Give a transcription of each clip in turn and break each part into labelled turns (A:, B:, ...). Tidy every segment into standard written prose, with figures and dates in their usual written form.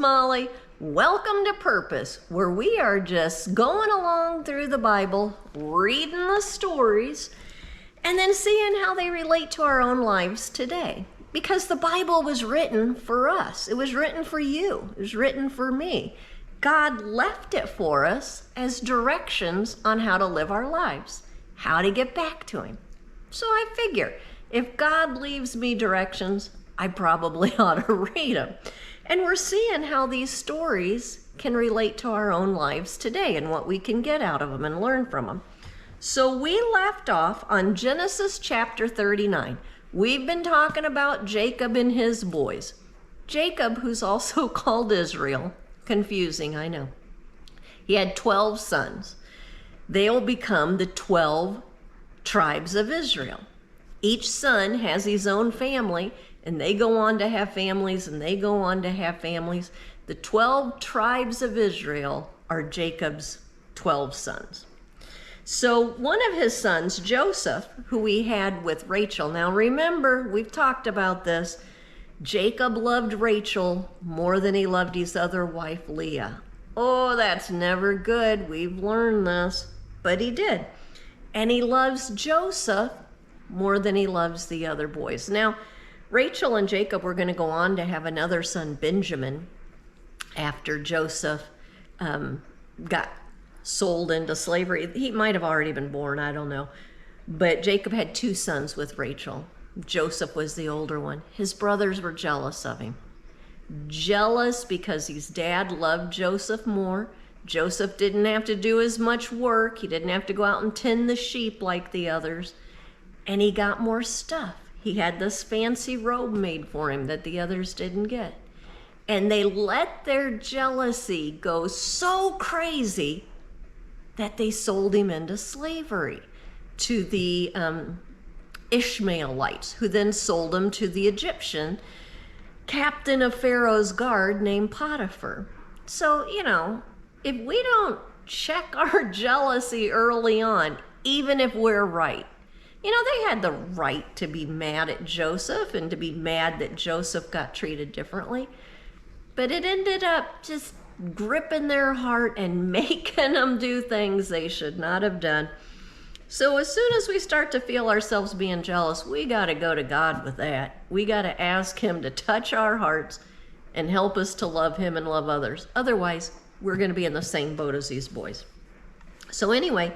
A: Molly. Welcome to Purpose, where we are just going along through the Bible, reading the stories, and then seeing how they relate to our own lives today. Because the Bible was written for us. It was written for you. It was written for me. God left it for us as directions on how to live our lives, how to get back to Him. So I figure, if God leaves me directions, I probably ought to read them. And we're seeing how these stories can relate to our own lives today and what we can get out of them and learn from them. So we left off on Genesis chapter 39. We've been talking about Jacob and his boys. Jacob, who's also called Israel. Confusing, I know. He had 12 sons. They'll become the 12 tribes of Israel. Each son has his own family, and they go on to have families, and they go on to have families. The 12 tribes of Israel are Jacob's 12 sons. So one of his sons, Joseph, who he had with Rachel. Now remember, we've talked about this. Jacob loved Rachel more than he loved his other wife, Leah. Oh, that's never good. We've learned this. But he did. And he loves Joseph more than he loves the other boys. Now, Rachel and Jacob were going to go on to have another son, Benjamin, after Joseph got sold into slavery. He might have already been born, I don't know. But Jacob had 2 sons with Rachel. Joseph was the older one. His brothers were jealous of him. Jealous because his dad loved Joseph more. Joseph didn't have to do as much work. He didn't have to go out and tend the sheep like the others. And he got more stuff. He had this fancy robe made for him that the others didn't get. And they let their jealousy go so crazy that they sold him into slavery to the Ishmaelites, who then sold him to the Egyptian captain of Pharaoh's guard named Potiphar. So, if we don't check our jealousy early on, even if we're right, they had the right to be mad at Joseph and to be mad that Joseph got treated differently. But it ended up just gripping their heart and making them do things they should not have done. So as soon as we start to feel ourselves being jealous, we got to go to God with that. We got to ask Him to touch our hearts and help us to love Him and love others. Otherwise, we're going to be in the same boat as these boys. So anyway,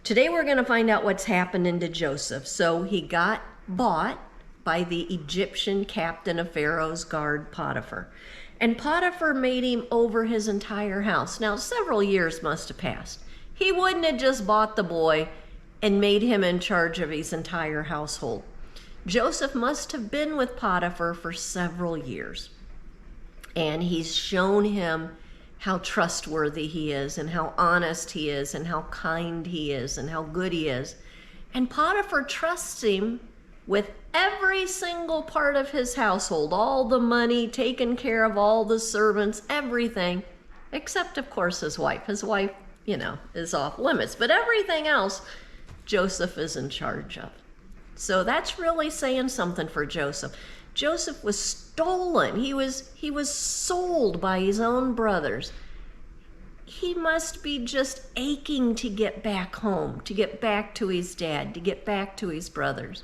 A: today we're going to find out what's happening to Joseph. So he got bought by the Egyptian captain of Pharaoh's guard, Potiphar. And Potiphar made him over his entire house. Now, several years must have passed. He wouldn't have just bought the boy and made him in charge of his entire household. Joseph must have been with Potiphar for several years. And he's shown him how trustworthy he is and how honest he is and how kind he is and how good he is. And Potiphar trusts him with every single part of his household, all the money, taking care of all the servants, everything, except, of course, his wife. His wife, is off limits. But everything else, Joseph is in charge of. So that's really saying something for Joseph. Joseph was stolen. He was sold by his own brothers. He must be just aching to get back home, to get back to his dad, to get back to his brothers.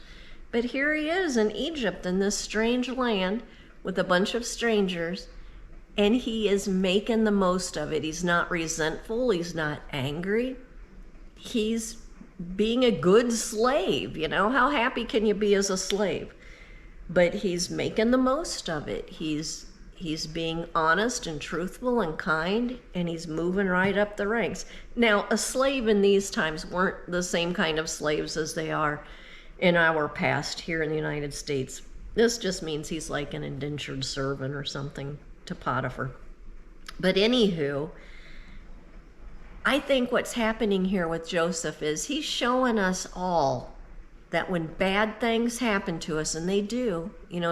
A: But here he is in Egypt, in this strange land with a bunch of strangers, and he is making the most of it. He's not resentful. He's not angry. He's being a good slave. How happy can you be as a slave? But he's making the most of it. He's being honest and truthful and kind, and he's moving right up the ranks. Now, a slave in these times weren't the same kind of slaves as they are in our past here in the United States. This just means he's like an indentured servant or something to Potiphar. But anywho, I think what's happening here with Joseph is he's showing us all that when bad things happen to us, and they do,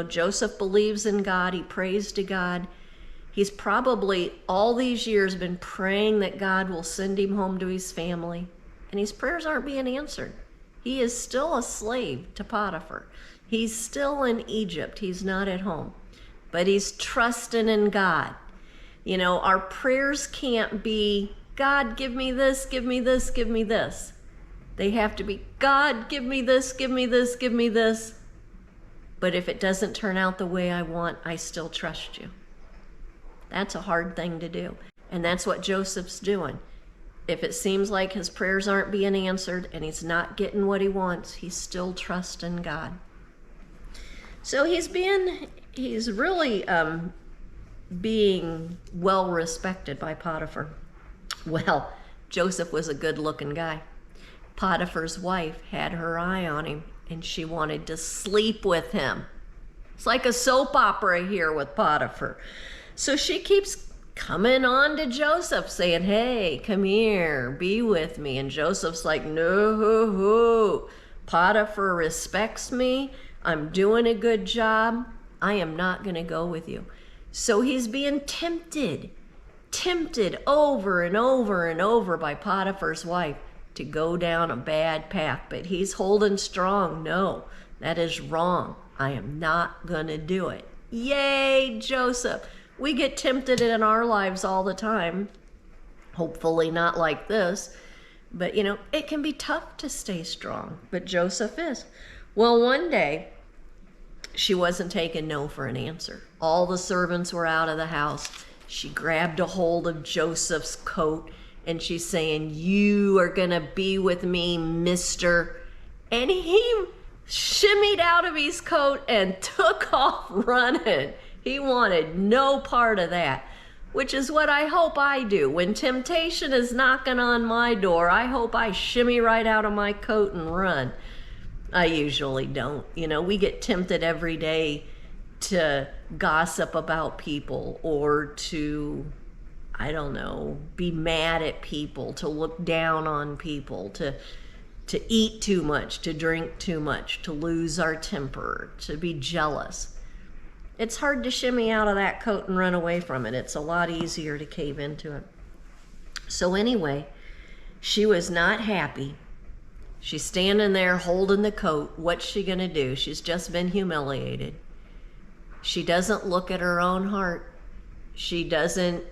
A: Joseph believes in God, he prays to God. He's probably all these years been praying that God will send him home to his family, and his prayers aren't being answered. He is still a slave to Potiphar. He's still in Egypt. He's not at home. But he's trusting in God. You know, our prayers can't be, God, give me this, give me this, give me this. They have to be, God, give me this, give me this, give me this. But if it doesn't turn out the way I want, I still trust you. That's a hard thing to do. And that's what Joseph's doing. If it seems like his prayers aren't being answered and he's not getting what he wants, he's still trusting God. So he's really being well respected by Potiphar. Well, Joseph was a good-looking guy. Potiphar's wife had her eye on him, and she wanted to sleep with him. It's like a soap opera here with Potiphar. So she keeps coming on to Joseph saying, hey, come here, be with me. And Joseph's like, no, Potiphar respects me. I'm doing a good job. I am not going to go with you. So he's being tempted over and over and over by Potiphar's wife to go down a bad path. But he's holding strong. No, that is wrong. I am not going to do it. Yay, Joseph. We get tempted in our lives all the time. Hopefully not like this. But, you know, it can be tough to stay strong. But Joseph is. Well, one day, she wasn't taking no for an answer. All the servants were out of the house. She grabbed a hold of Joseph's coat, and she's saying, you are going to be with me, mister. And he shimmied out of his coat and took off running. He wanted no part of that, which is what I hope I do. When temptation is knocking on my door, I hope I shimmy right out of my coat and run. I usually don't. You know, we get tempted every day to gossip about people or to, I don't know, be mad at people, to look down on people, to eat too much, to drink too much, to lose our temper, to be jealous. It's hard to shimmy out of that coat and run away from it. It's a lot easier to cave into it. So anyway, she was not happy. She's standing there holding the coat. What's she going to do? She's just been humiliated. She doesn't look at her own heart. She doesn't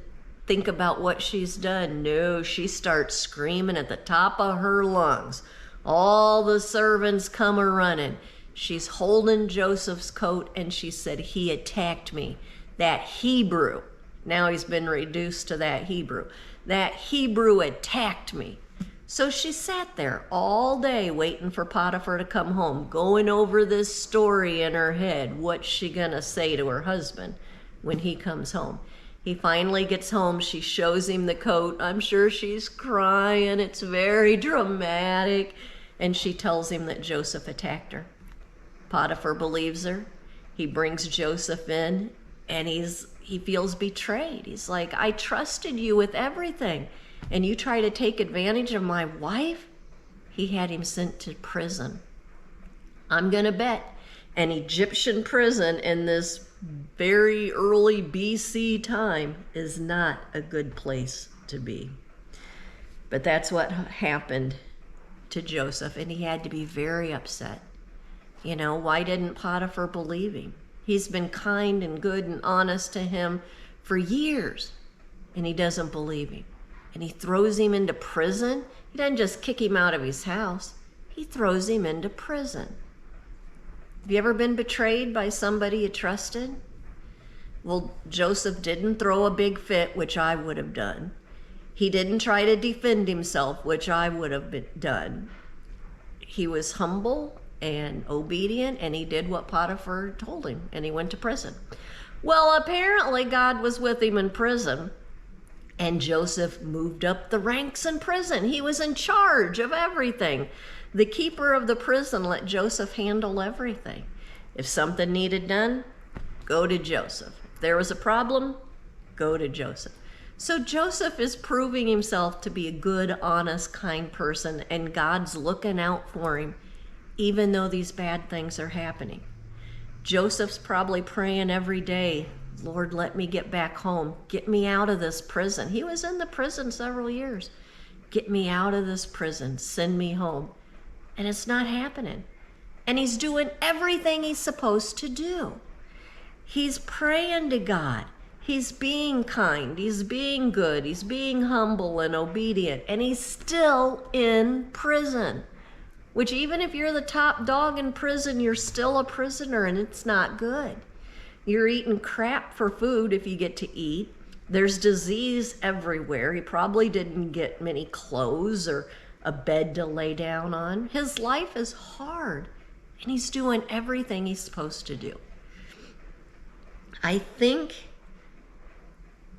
A: think about what she's done. No, she starts screaming at the top of her lungs. All the servants come a-running. She's holding Joseph's coat, and she said, he attacked me. That Hebrew, now he's been reduced to that Hebrew. That Hebrew attacked me. So she sat there all day waiting for Potiphar to come home, going over this story in her head. What's she gonna say to her husband when he comes home? He finally gets home. She shows him the coat. I'm sure she's crying. It's very dramatic. And she tells him that Joseph attacked her. Potiphar believes her. He brings Joseph in, and he feels betrayed. He's like, I trusted you with everything, and you try to take advantage of my wife? He had him sent to prison. I'm going to bet an Egyptian prison in this very early BC time is not a good place to be. But that's what happened to Joseph, and he had to be very upset. You know, why didn't Potiphar believe him? He's been kind and good and honest to him for years, and he doesn't believe him. And he throws him into prison. He doesn't just kick him out of his house. He throws him into prison. Have you ever been betrayed by somebody you trusted? Well, Joseph didn't throw a big fit, which I would have done. He didn't try to defend himself, which I would have done. He was humble and obedient, and he did what Potiphar told him, and he went to prison. Well, apparently God was with him in prison, and Joseph moved up the ranks in prison. He was in charge of everything. The keeper of the prison let Joseph handle everything. If something needed done, go to Joseph. If there was a problem, go to Joseph. So Joseph is proving himself to be a good, honest, kind person, and God's looking out for him, even though these bad things are happening. Joseph's probably praying every day, Lord, let me get back home. Get me out of this prison. He was in the prison several years. Get me out of this prison. Send me home. And it's not happening. And he's doing everything he's supposed to do. He's praying to God. He's being kind, he's being good, he's being humble and obedient, and he's still in prison. Which, even if you're the top dog in prison, you're still a prisoner, and it's not good. You're eating crap for food if you get to eat. There's disease everywhere. He probably didn't get many clothes or a bed to lay down on. His life is hard, and he's doing everything he's supposed to do. I think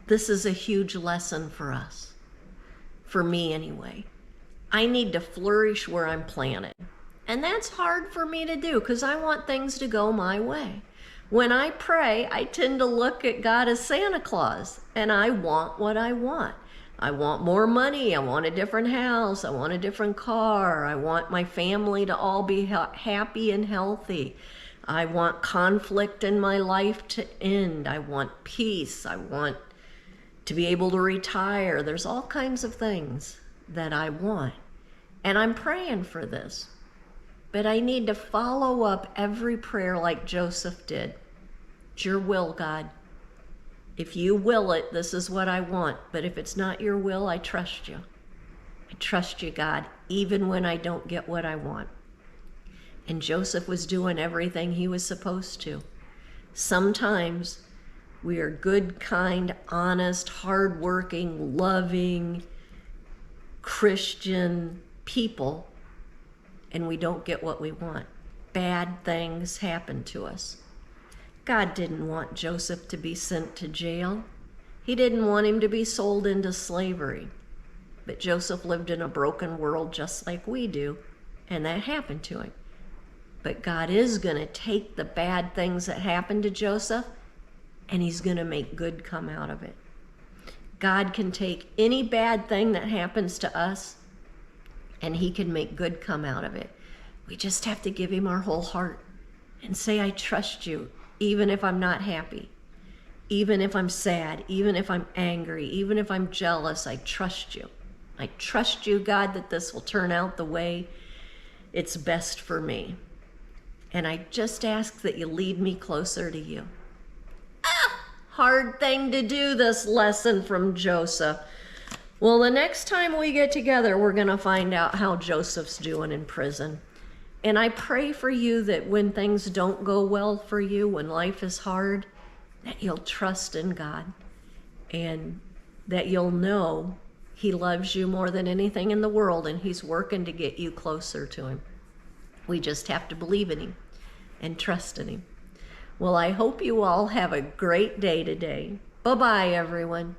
A: this is a huge lesson for us, for me anyway. I need to flourish where I'm planted. And that's hard for me to do because I want things to go my way. When I pray, I tend to look at God as Santa Claus, and I want what I want. I want more money. I want a different house. I want a different car. I want my family to all be happy and healthy. I want conflict in my life to end. I want peace. I want to be able to retire. There's all kinds of things that I want. And I'm praying for this. But I need to follow up every prayer like Joseph did. It's your will, God. If you will it, this is what I want. But if it's not your will, I trust you. I trust you, God, even when I don't get what I want. And Joseph was doing everything he was supposed to. Sometimes we are good, kind, honest, hardworking, loving, Christian people, and we don't get what we want. Bad things happen to us. God didn't want Joseph to be sent to jail. He didn't want him to be sold into slavery. But Joseph lived in a broken world just like we do, and that happened to him. But God is going to take the bad things that happened to Joseph, and he's going to make good come out of it. God can take any bad thing that happens to us, and he can make good come out of it. We just have to give him our whole heart and say, I trust you, even if I'm not happy, even if I'm sad, even if I'm angry, even if I'm jealous. I trust you. I trust you, God, that this will turn out the way it's best for me. And I just ask that you lead me closer to you. Hard thing to do, this lesson from Joseph. Well, the next time we get together, we're going to find out how Joseph's doing in prison. And I pray for you that when things don't go well for you, when life is hard, that you'll trust in God and that you'll know he loves you more than anything in the world, and he's working to get you closer to him. We just have to believe in him and trust in him. Well, I hope you all have a great day today. Bye-bye, everyone.